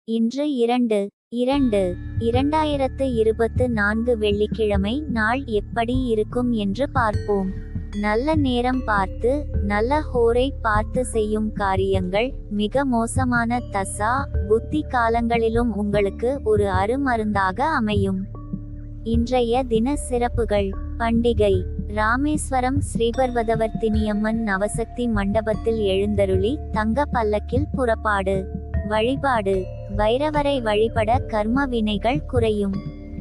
இன்று 2/2/2024 வெள்ளிக்கிழமை நாள் எப்படி இருக்கும் என்று பார்ப்போம். நல்ல நேரம் பார்த்து, நல்ல ஹோரை பார்த்து செய்யும் காரியங்கள் மிக மோசமான தசா புத்தி காலங்களிலும் உங்களுக்கு ஒரு அருமருந்தாக அமையும். இன்றைய தின சிறப்புகள். பண்டிகை. ராமேஸ்வரம் ஸ்ரீபர்வதவர்த்தினியம்மன் நவசக்தி மண்டபத்தில் எழுந்தருளி தங்க பல்லக்கில் புறப்பாடு. வழிபாடு. பைரவரை வழிபட கர்ம வினைகள் குறையும்.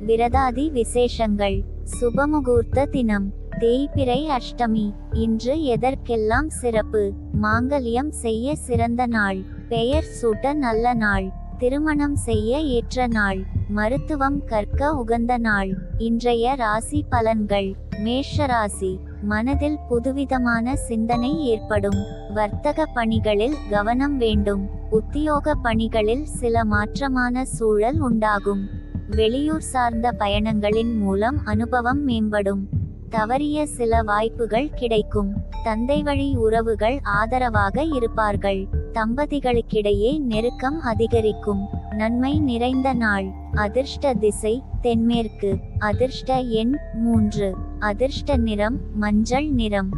விரதாதி விசேஷங்கள். சுபமுகூர்த்த தினம். தேய்பிறை அஷ்டமி. இன்று எதற்கெல்லாம் சிறப்பு? மாங்கல்யம் செய்ய சிறந்த நாள். பெயர் சூட்ட நல்ல நாள். திருமணம் செய்ய ஏற்ற நாள். மருத்துவம் கற்க உகந்த நாள். இன்றைய ராசி பலன்கள். மேஷ ராசி. மனதில் புதுவிதமான சிந்தனை ஏற்படும். வர்த்தக பணிகளில் கவனம் வேண்டும். உத்தியோக பணிகளில் சில மாற்றமான சூழல் உண்டாகும். வெளியூர் சார்ந்த பயணங்களின் மூலம் அனுபவம் மேம்படும். தவறிய சில வாய்ப்புகள் கிடைக்கும். தந்தை வழி உறவுகள் ஆதரவாக இருப்பார்கள். தம்பதிகளுக்கிடையே நெருக்கம் அதிகரிக்கும். நன்மை நிறைந்த நாள். அதிர்ஷ்ட திசை தென்மேற்கு. அதிர்ஷ்ட எண் 3. அதிர்ஷ்ட நிறம் மஞ்சள் நிறம்.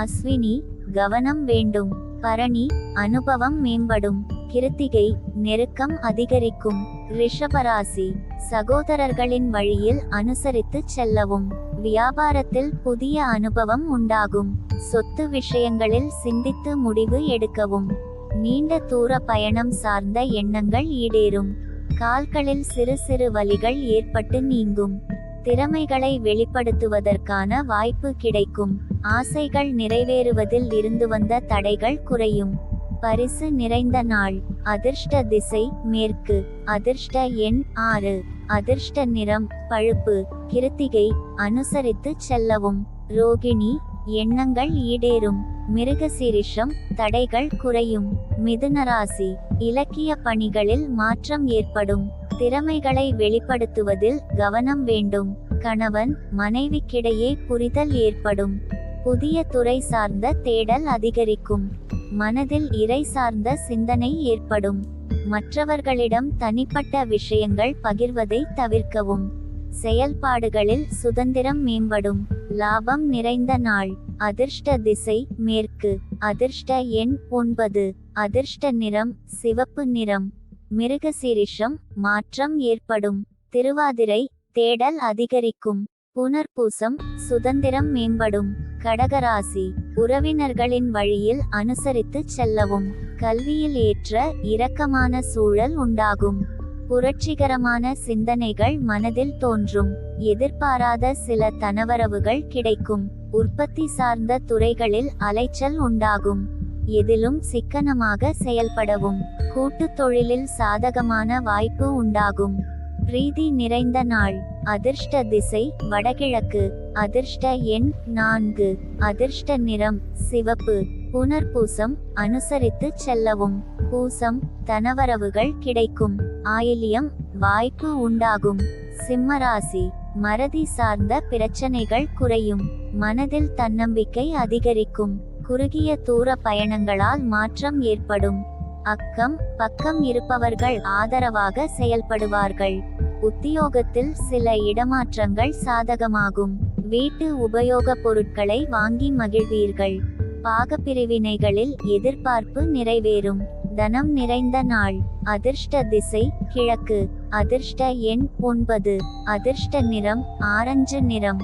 அஸ்வினி கவனம் வேண்டும். பரணி அனுபவம் மேம்படும். கிருத்திகை நெருக்கம் அதிகரிக்கும். ரிஷபராசி. சகோதரர்களின் வழியில் அனுசரித்து செல்லவும். வியாபாரத்தில் புதிய அனுபவம் உண்டாகும். சொத்து விஷயங்களில் சிந்தித்து முடிவு எடுக்கவும். நீண்ட தூர பயணம் சார்ந்த எண்ணங்கள் ஈடேறும். கால்களில் சிறு சிறு வலிகள் ஏற்பட்டு நீங்கும். திறமைகளை வெளிப்படுத்துவதற்கான வாய்ப்பு கிடைக்கும். ஆசைகள் நிறைவேறுவதில் இருந்து வந்த தடைகள் குறையும். பரிசு நிறைந்த நாள். அதிர்ஷ்ட திசை மேற்கு. அதிர்ஷ்ட எண் 6. அதிர்ஷ்ட நிறம் பழுப்பு. கிருத்திகை அனுசரித்து செல்லவும். ரோகிணி எண்ணங்கள் ஈடேறும். மிருகசீரிஷம் தடைகள் குறையும். மிதுனராசி. இலக்கிய பணிகளில் மாற்றம் ஏற்படும். திறமைகளை வெளிப்படுத்துவதில் கவனம் வேண்டும். கணவன் மனைவிக்கிடையே புரிதல் ஏற்படும். புதிய துறை சார்ந்த தேடல் அதிகரிக்கும். மனதில் இறை சார்ந்த சிந்தனை ஏற்படும். மற்றவர்களிடம் தனிப்பட்ட விஷயங்கள் பகிர்வதை தவிர்க்கவும். செயல்பாடுகளில் சுதந்திரம் மேம்படும். லாபம் நிறைந்த நாள். அதிர்ஷ்ட திசை மேற்கு. அதிர்ஷ்ட எண் 9. அதிர்ஷ்ட நிறம் சிவப்பு நிறம். மிருகசீரிஷம் மாற்றம் ஏற்படும். திருவாதிரை தேடல் அதிகரிக்கும். புனர்பூசம் சுதந்திரம் மேம்படும். கடகராசி. உறவினர்களின் வழியில் அனுசரித்து செல்லவும். கல்வியில் ஏற்ற இரக்கமான சூழல் உண்டாகும். புரட்சிகரமான சிந்தனைகள் மனதில் தோன்றும். எதிர்பாராத சில தனவரவுகள் கிடைக்கும். உற்பத்தி சார்ந்த துறைகளில் அலைச்சல் உண்டாகும். எதிலும் சிக்கனமாக செயல்படவும். கூட்டுத் தொழிலில் சாதகமான வாய்ப்பு உண்டாகும். பிரீதி நிறைந்த நாள். அதிர்ஷ்ட திசை வடகிழக்கு. அதிர்ஷ்ட எண் 4. அதிர்ஷ்ட நிறம் சிவப்பு. புனர்பூசம் அனுசரித்து செல்லவும். பூசம் தனவரவுகள் கிடைக்கும். ஆயில்யம் வாய்ப்பு உண்டாகும். சிம்மராசி. மறதி சார்ந்த பிரச்சனைகள் குறையும். மனதில் தன்னம்பிக்கை அதிகரிக்கும். குறுகிய தூர பயணங்களால் மாற்றம் ஏற்படும். அக்கம் பக்கம் இருப்பவர்கள் ஆதரவாக செயல்படுவார்கள். உத்தியோகத்தில் சில இடமாற்றங்கள் சாதகமாகும். வீட்டு உபயோக பொருட்களை வாங்கி மகிழ்வீர்கள். பாகப்பிரிவினைகளில் எதிர்பார்ப்பு நிறைவேறும். தனம் நிறைந்த நாள். அதிர்ஷ்ட திசை கிழக்கு. அதிர்ஷ்ட எண் 9. அதிர்ஷ்ட நிறம் ஆரஞ்சு நிறம்.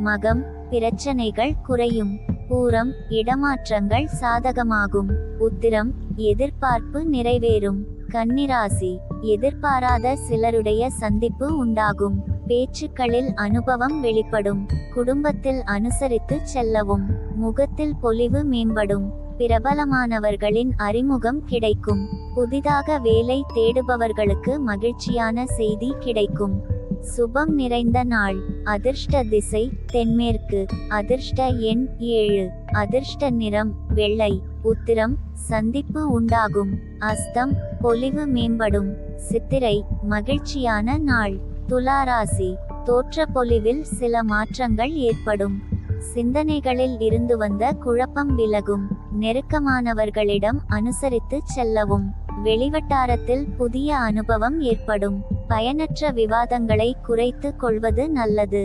மகம் பிரச்சனைகள் குறையும். பூரம் இடமாற்றங்கள் சாதகமாகும். உத்திரம் எதிர்பார்ப்பு நிறைவேறும். கன்னிராசி. எதிர்பாராத சிலருடைய சந்திப்பு உண்டாகும். பேச்சுக்களில் அனுபவம் வெளிப்படும். குடும்பத்தில் அனுசரித்து செல்லவும். முகத்தில் பொலிவு மேம்படும். பிரபலமானவர்களின் அறிமுகம் கிடைக்கும். புதிதாக வேலை தேடுபவர்களுக்கு மகிழ்ச்சியான செய்தி கிடைக்கும். சுபம் நிறைந்த நாள். அதிர்ஷ்ட திசை தென்மேற்கு. அதிர்ஷ்ட எண் 7. அதிர்ஷ்ட நிறம் வெள்ளை. உத்திரம் சந்திப்பு உண்டாகும். அஸ்தம் பொலிவு மேம்படும். சித்திரை மகிழ்ச்சியான நாள். துலாராசி. தோற்ற பொலிவில் சில மாற்றங்கள் ஏற்படும். சிந்தனைகளில் இருந்து வந்த குழப்பம் விலகும். நெருக்கமானவர்களிடம் அனுசரித்து செல்லவும். வெளிவட்டாரத்தில் புதிய அனுபவம் ஏற்படும். பயனற்ற விவாதங்களை குறைத்து கொள்வது நல்லது.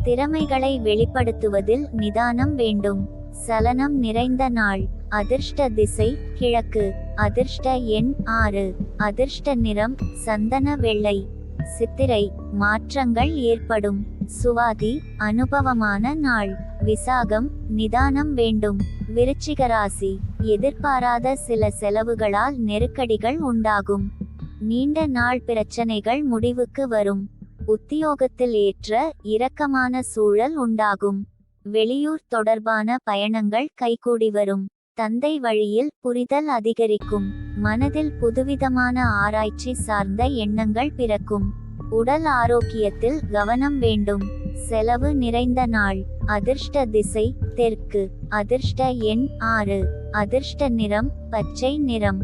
திறமைகளை வெளிப்படுத்துவதில் நிதானம் வேண்டும். சலனம் நிறைந்த நாள். அதிர்ஷ்ட திசை கிழக்கு. அதிர்ஷ்ட எண் 6. அதிர்ஷ்ட நிறம் சந்தன வெள்ளை. சித்திரை மாற்றங்கள் ஏற்படும். சுவாதி அனுபவமான நாள். விசாகம் நிதானம் வேண்டும். விருச்சிக ராசி எதிர்பாராத சில செலவுகளால் நெருக்கடிகள் உண்டாகும். நீண்ட நாள் பிரச்சனைகள் முடிவுக்கு வரும். உத்தியோகத்தில் ஏற்ற இரக்கமான சூழல் உண்டாகும். வெளியூர் தொடர்பான பயணங்கள் கைகூடி வரும். தந்தை வழியில் புரிதல் அதிகரிக்கும். மனதில் புதுவிதமான ஆராய்ச்சி சார்ந்த எண்ணங்கள் பிறக்கும். உடல் ஆரோக்கியத்தில் கவனம் வேண்டும். செலவு நிறைந்த நாள். அதிர்ஷ்ட திசை தெற்கு. அதிர்ஷ்ட எண் 6. அதிர்ஷ்ட நிறம் பச்சை நிறம்.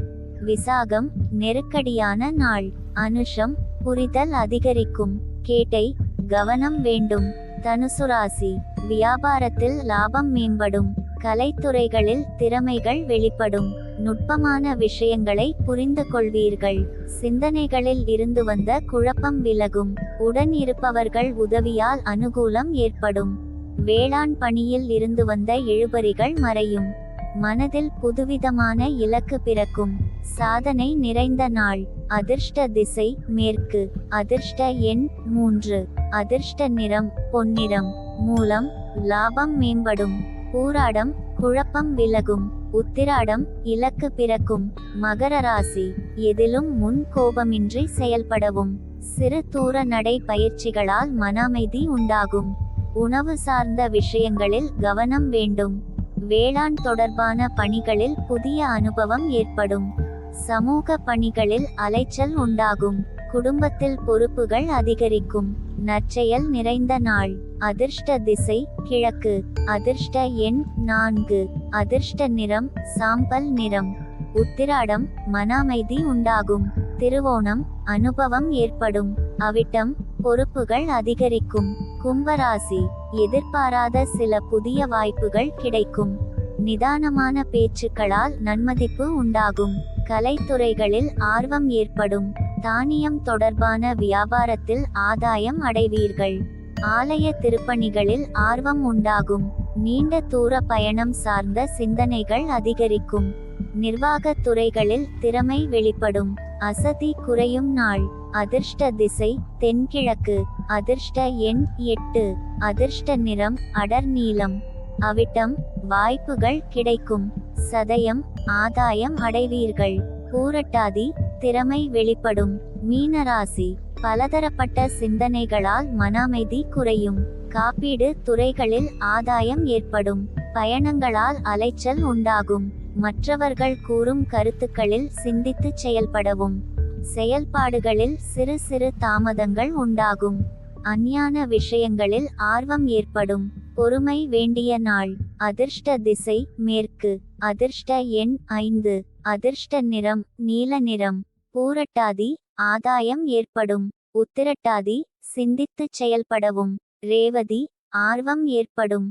விசாகம் நெருக்கடியான நாள். அனுஷம் புரிதல் அதிகரிக்கும். கேட்டை கவனம் வேண்டும். தனுசு ராசி வியாபாரத்தில் லாபம் மேம்படும். கலைத்துறைகளில் திறமைகள் வெளிப்படும். நுட்பமான விஷயங்களை புரிந்து கொள்வீர்கள். சிந்தனைகளில் இருந்து வந்த குழப்பம் விலகும். உடன் இருப்பவர்கள் உதவியால் அனுகூலம் ஏற்படும். வேளாண் பணியில் இருந்து வந்த இழுபறிகள் மறையும். மனதில் புதுவிதமான இலக்கு பிறக்கும். சாதனை நிறைந்த நாள். அதிர்ஷ்ட திசை மேற்கு. அதிர்ஷ்ட எண் 3. அதிர்ஷ்ட நிறம் பொன்னிறம். மூலம் லாபம் மேம்படும். பூராடம் குழப்பம் விலகும். உத்திராடம் இலக்கு பிறக்கும். மகர ராசி எதிலும் முன் கோபமின்றி செயல்படவும். சிறு தூர நடை பயிற்சிகளால் மன அமைதி உண்டாகும். உணவு சார்ந்த விஷயங்களில் கவனம் வேண்டும். வேளாண் தொடர்பான பணிகளில் புதிய அனுபவம் ஏற்படும். சமூக பணிகளில் அலைச்சல் உண்டாகும். குடும்பத்தில் பொறுப்புகள் அதிகரிக்கும். நற்செயல் நிறைந்த நாள். அதிர்ஷ்ட திசை கிழக்கு. அதிர்ஷ்ட எண் 4. அதிர்ஷ்ட நிறம் சாம்பல் நிறம். உத்திராடம் மன அமைதி உண்டாகும். திருவோணம் அனுபவம் ஏற்படும். அவிட்டம் பொறுப்புகள் அதிகரிக்கும். கும்பராசி எதிர்பாராத சில புதிய வாய்ப்புகள் கிடைக்கும். நிதானமான பேச்சுக்களால் நன்மதிப்பு உண்டாகும். கலைத்துறைகளில் ஆர்வம் ஏற்படும். தானியம் தொடர்பான வியாபாரத்தில் ஆதாயம் அடைவீர்கள். ஆலய திருப்பணிகளில் ஆர்வம் உண்டாகும். நீண்ட தூர பயணம் சார்ந்த சிந்தனைகள் அதிகரிக்கும். நிர்வாகத் துறைகளில் திறமை வெளிப்படும். அசதி குறையும் நாள். அதிர்ஷ்ட திசை தென்கிழக்கு. அதிர்ஷ்ட எண் 8. அதிர்ஷ்ட நிறம் அடர் நீலம். அவிட்டம் வாய்ப்புகள் கிடைக்கும். சதயம் ஆதாயம் அடைவீர்கள். பூரட்டாதி திறமை வெளிப்படும். மீனராசி பலதரப்பட்ட சிந்தனைகளால் மன அமைதி குறையும். காப்பீடு துறைகளில் ஆதாயம் ஏற்படும். பயணங்களால் அலைச்சல் உண்டாகும். மற்றவர்கள் கூறும் கருத்துக்களில் சிந்தித்து செயல்படவும். செயல்பாடுகளில் சிறு சிறு தாமதங்கள் உண்டாகும். அஞ்ஞான விஷயங்களில் ஆர்வம் ஏற்படும். பொறுமை வேண்டிய நாள். அதிர்ஷ்ட திசை மேற்கு. அதிர்ஷ்ட எண் 5. அதிர்ஷ்ட நிறம் நீல நிறம். பூரட்டாதி ஆதாயம் ஏற்படும். உத்திரட்டாதி சிந்தித்து செயல்படவும். ரேவதி ஆர்வம் ஏற்படும்.